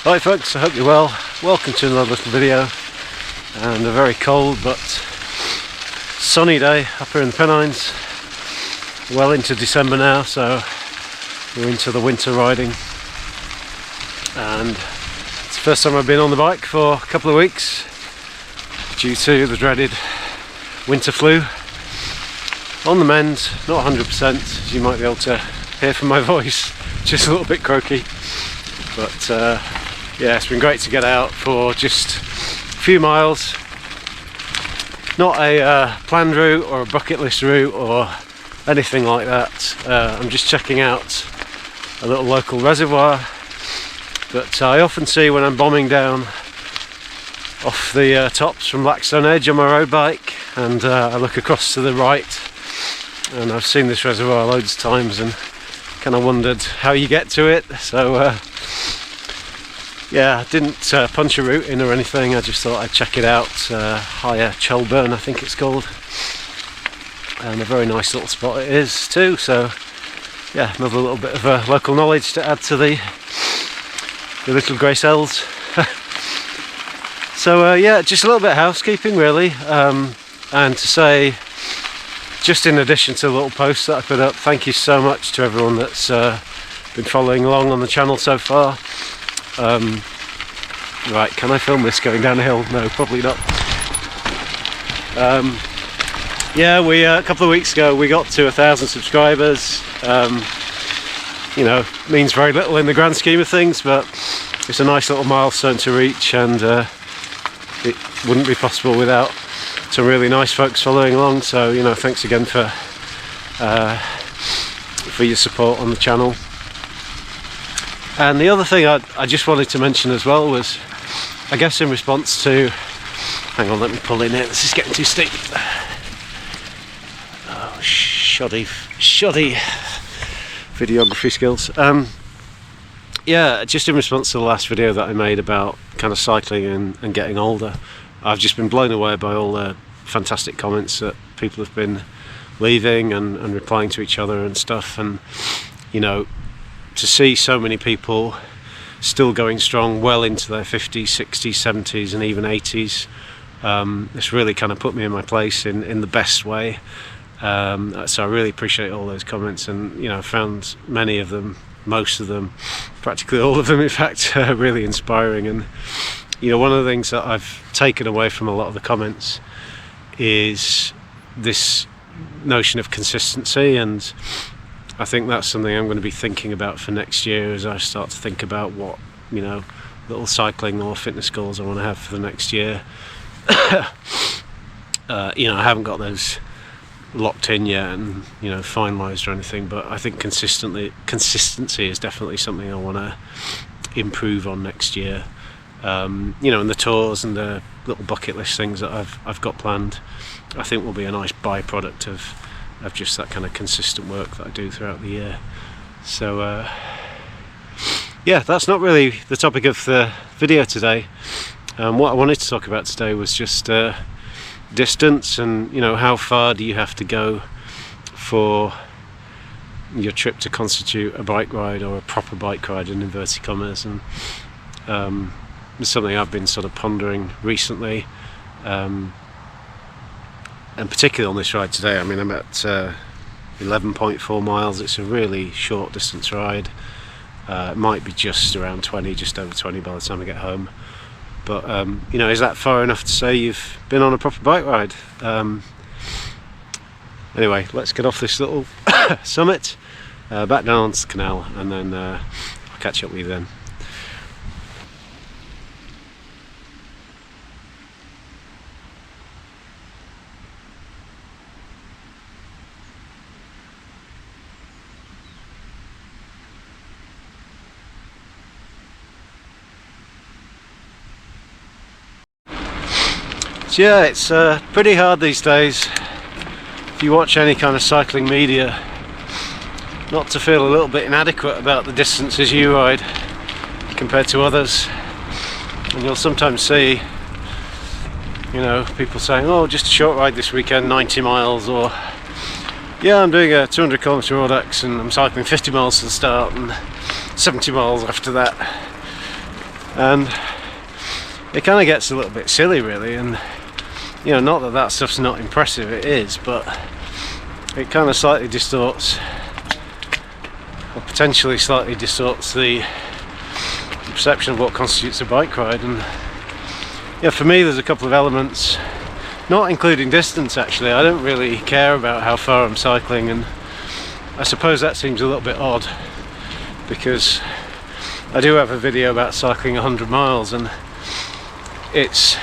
Hi folks, I hope you're well. Welcome to another little video, and a very cold but sunny day up here in the Pennines. Well into December now, so we're into the winter riding, and it's the first time I've been on the bike for a couple of weeks due to the dreaded winter flu. On the mend, not 100%, as you might be able to hear from my voice, just a little bit croaky, but yeah, it's been great to get out for just a few miles. Not a planned route or a bucket list route or anything like that. I'm just checking out a little local reservoir that I often see when I'm bombing down off the tops from Blackstone Edge on my road bike, and I look across to the right, and I've seen this reservoir loads of times and kind of wondered how you get to it. So yeah, I didn't punch a route in or anything, I just thought I'd check it out. Higher Chelburn, I think it's called, and a very nice little spot it is too, so yeah, another little bit of local knowledge to add to the little grey cells. So yeah, just a little bit of housekeeping really, and to say, just in addition to the little post that I put up, thank you so much to everyone that's been following along on the channel so far. Right, can I film this going down a hill? No, probably not. Yeah, we a couple of weeks ago we got to 1,000 subscribers. You know, means very little in the grand scheme of things, but it's a nice little milestone to reach, and it wouldn't be possible without some really nice folks following along. So, you know, thanks again for your support on the channel. And the other thing I just wanted to mention as well was, I guess in response to, hang on, let me pull in here, this is getting too steep. Oh, shoddy videography skills. Yeah, just in response to the last video that I made about kind of cycling and getting older, I've just been blown away by all the fantastic comments that people have been leaving and replying to each other and stuff. And you know, to see so many people still going strong well into their 50s, 60s, 70s and even 80s, it's really kind of put me in my place in the best way. So I really appreciate all those comments, and you know, I found many of them, most of them, practically all of them in fact, really inspiring. And you know, one of the things that I've taken away from a lot of the comments is this notion of consistency, and I think that's something I'm going to be thinking about for next year as I start to think about what, you know, little cycling or fitness goals I want to have for the next year. You know, I haven't got those locked in yet and, you know, finalised or anything, but I think consistency is definitely something I want to improve on next year. You know, and the tours and the little bucket list things that I've got planned, I think will be a nice byproduct of just that kind of consistent work that I do throughout the year. So yeah, that's not really the topic of the video today. What I wanted to talk about today was just distance, and you know, how far do you have to go for your trip to constitute a bike ride, or a proper bike ride in inverted commas. And it's something I've been sort of pondering recently, and particularly on this ride today. I mean, I'm at 11.4 miles. It's a really short distance ride. It might be just around 20, just over 20 by the time I get home. But you know, is that far enough to say you've been on a proper bike ride? Anyway, let's get off this little summit, back down onto the canal, and then I'll catch up with you then. So yeah, it's pretty hard these days, if you watch any kind of cycling media, not to feel a little bit inadequate about the distances you ride compared to others. And you'll sometimes see, you know, people saying, oh, just a short ride this weekend, 90 miles, or yeah, I'm doing a 200 kilometre Audax and I'm cycling 50 miles to the start and 70 miles after that. and it kind of gets a little bit silly really. And you know, not that that stuff's not impressive, it is, but it kind of slightly distorts, or potentially slightly distorts the perception of what constitutes a bike ride. And yeah, for me there's a couple of elements, not including distance actually. I don't really care about how far I'm cycling, and I suppose that seems a little bit odd because I do have a video about cycling 100 miles, and it's,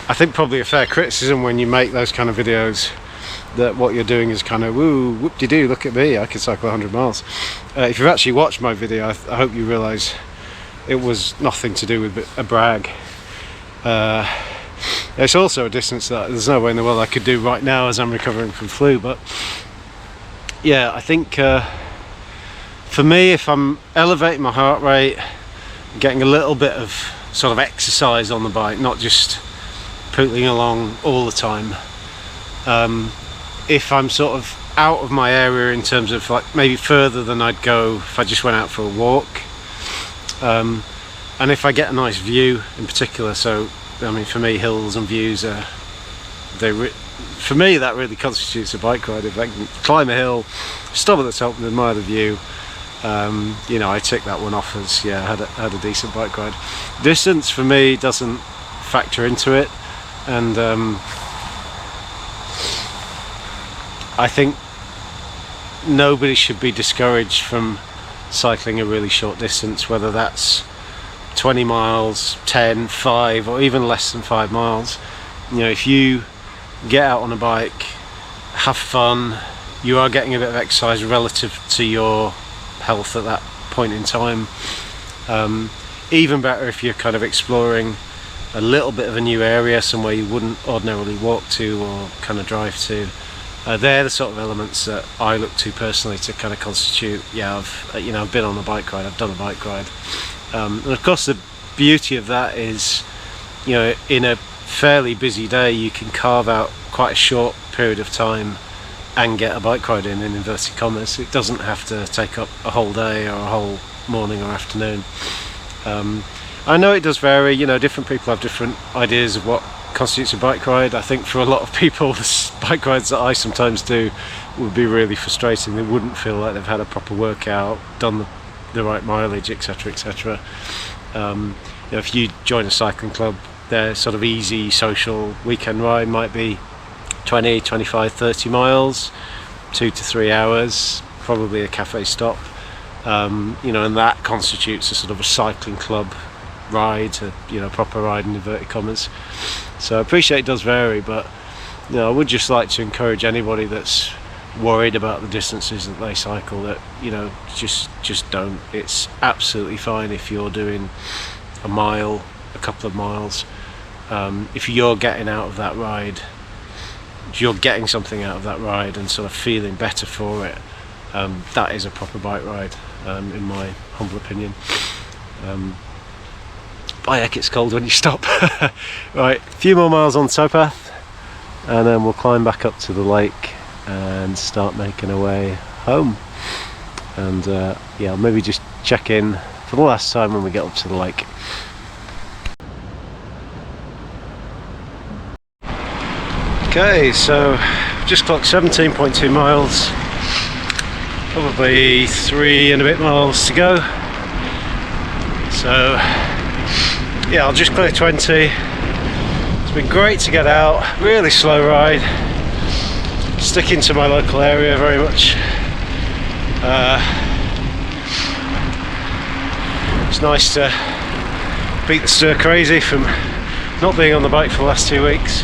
I think, probably a fair criticism when you make those kind of videos that what you're doing is kind of woo, whoop-de-doo, look at me, I can cycle 100 miles. If you've actually watched my video, I hope you realise it was nothing to do with a brag. It's also a distance that there's no way in the world I could do right now as I'm recovering from flu, but yeah, I think for me, if I'm elevating my heart rate, getting a little bit of sort of exercise on the bike, not just pootling along all the time, if I'm sort of out of my area in terms of like maybe further than I'd go if I just went out for a walk, and if I get a nice view in particular. So I mean, for me, hills and views are, for me that really constitutes a bike ride. If I can climb a hill, stop at the top and admire the view, you know, I tick that one off as, yeah, I had a decent bike ride. Distance for me doesn't factor into it, and I think nobody should be discouraged from cycling a really short distance, whether that's 20 miles, 10, 5, or even less than 5 miles. You know, if you get out on a bike, have fun, you are getting a bit of exercise relative to your health at that point in time. Even better if you're kind of exploring a little bit of a new area, somewhere you wouldn't ordinarily walk to or kind of drive to. They're the sort of elements that I look to personally to kind of constitute, yeah, I've been on a bike ride, I've done a bike ride. And of course the beauty of that is, you know, in a fairly busy day you can carve out quite a short period of time and get a bike ride in inverted commas. It doesn't have to take up a whole day or a whole morning or afternoon. I know it does vary, you know, different people have different ideas of what constitutes a bike ride. I think for a lot of people the bike rides that I sometimes do would be really frustrating. They wouldn't feel like they've had a proper workout, done the right mileage, etc, etc. You know, if you join a cycling club, their sort of easy social weekend ride might be 20, 25, 30 miles, 2 to 3 hours, probably a cafe stop, you know, and that constitutes a sort of a cycling club ride, you know, proper ride in inverted commas. So I appreciate it does vary, but you know, I would just like to encourage anybody that's worried about the distances that they cycle, that, you know, just don't. It's absolutely fine if you're doing a mile, a couple of miles. If you're getting out of that ride, if you're getting something out of that ride and sort of feeling better for it, that is a proper bike ride, in my humble opinion. But heck, it's cold when you stop. Right, a few more miles on the towpath and then we'll climb back up to the lake and start making our way home. And yeah, I'll maybe just check in for the last time when we get up to the lake. Okay, so just clocked 17.2 miles, probably 3 and a bit miles to go. So yeah, I'll just clear 20. It's been great to get out, really slow ride, sticking to my local area very much. It's nice to beat the stir crazy from not being on the bike for the last 2 weeks.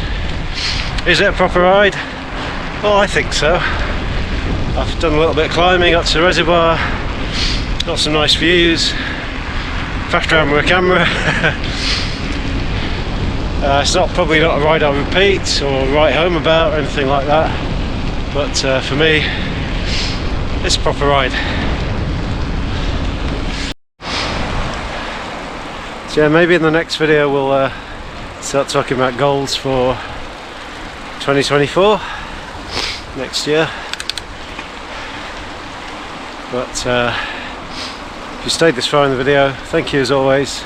Is it a proper ride? Well, I think so. I've done a little bit of climbing up to the reservoir, got some nice views, fast around with a camera. It's probably not a ride I'll repeat or write home about or anything like that, but for me it's a proper ride. So yeah, maybe in the next video we'll start talking about goals for 2024, next year. But if If you stayed this far in the video, thank you as always.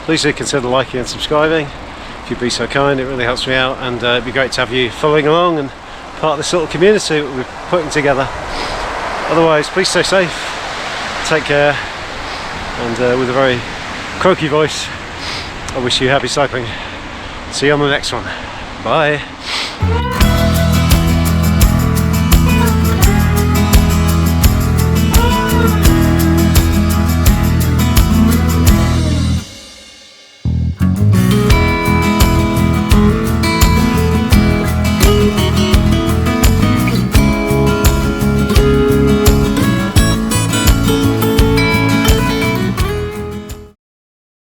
Please do consider liking and subscribing if you'd be so kind. It really helps me out, and it'd be great to have you following along and part of this little community that we're putting together. Otherwise, please stay safe, take care, and with a very croaky voice, I wish you happy cycling. See you on the next one. Bye.